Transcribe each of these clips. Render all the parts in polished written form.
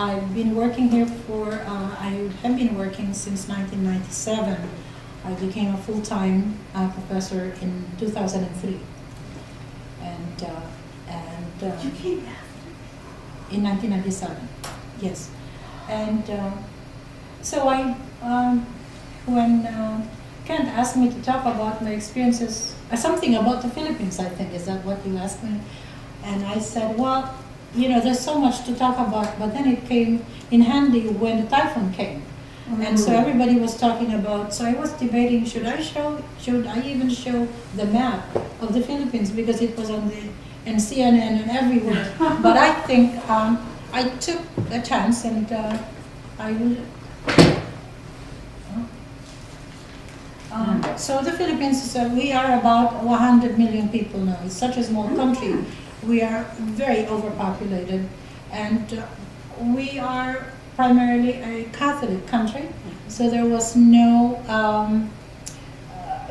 I've been working here I have been working since 1997. I became a full-time professor in 2003. You came after? In 1997, yes. And so when Kent asked me to talk about my experiences, something about the Philippines, I think, is that what you asked me? And I said, well, there's so much to talk about, but then it came in handy when the typhoon came. And so everybody was talking about, so I was debating, should I even show the map of the Philippines, because it was on CNN and everywhere. But I think I took a chance, and I will. So the Philippines, we are about 100 million people now. It's such a small country. We are very overpopulated, and we are primarily a Catholic country. So there was no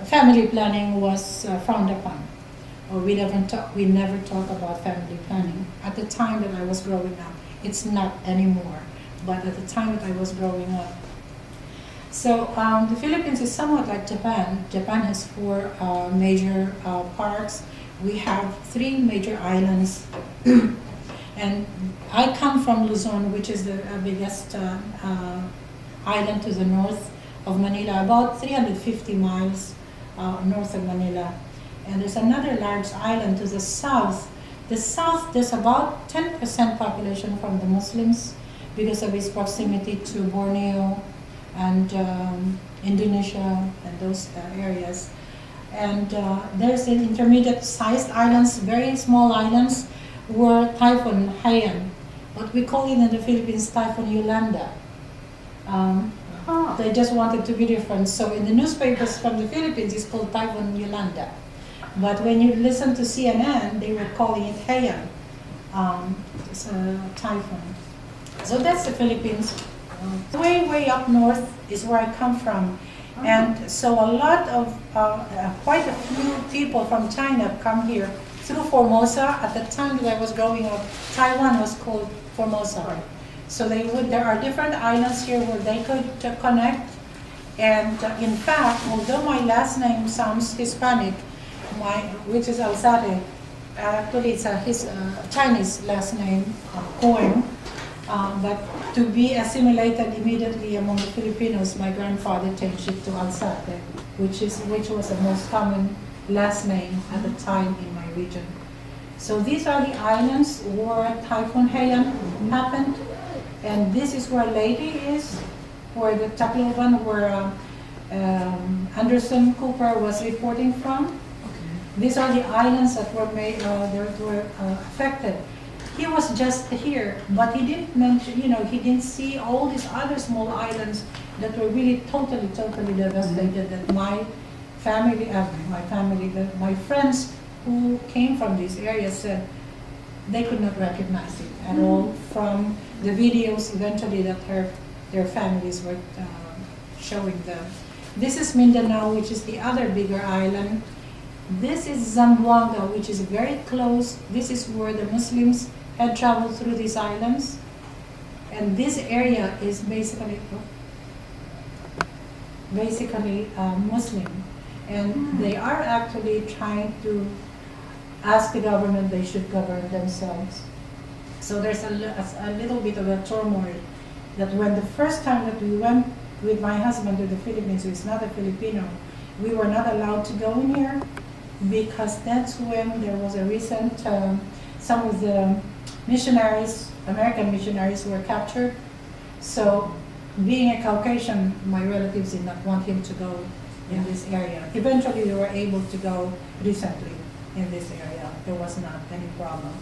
family planning was frowned upon, or we never talk about family planning. At the time that I was growing up, it's not anymore. But at the time that I was growing up. So the Philippines is somewhat like Japan. Japan has 4 major parks. We have 3 major islands. And I come from Luzon, which is the biggest island to the north of Manila, about 350 miles north of Manila. And there's another large island to the south. The south, there's about 10% population from the Muslims because of its proximity to Borneo and Indonesia and those areas. And there's an intermediate sized islands, very small islands, were Typhoon Haiyan. What we call it in the Philippines, Typhoon Yolanda. They just wanted to be different. So in the newspapers from the Philippines, it's called Typhoon Yolanda. But when you listen to CNN, they were calling it Haiyan. It's a typhoon. So that's the Philippines. Way up north is where I come from. And so a lot of, quite a few people from China come here through Formosa. At the time that I was growing up, Taiwan was called Formosa. So there are different islands here where they could connect. And in fact, although my last name sounds Hispanic, which is Alzate, actually it's his Chinese last name, Cohen. But to be assimilated immediately among the Filipinos, my grandfather changed it to Alzate, which was the most common last name at the time in my region. So these are the islands where Typhoon Haiyan happened, and this is where Leyte is, where the Tacloban, where Anderson Cooper was reporting from. These are the islands that were affected. He was just here, but he didn't mention, he didn't see all these other small islands that were really totally devastated. That my friends who came from these areas said they could not recognize it at all from the videos eventually that their families were showing them. This is Mindanao, which is the other bigger island. This is Zamboanga, which is very close. This is where the Muslims had traveled through these islands. And this area is basically Muslim. And they are actually trying to ask the government they should govern themselves. So there's a little bit of a turmoil that when the first time that we went with my husband to the Philippines, who is not a Filipino, we were not allowed to go in here because that's when there was a recent, some of the missionaries, American missionaries were captured. So being a Caucasian, my relatives did not want him to go in this area. Eventually we were able to go recently in this area. There was not any problem.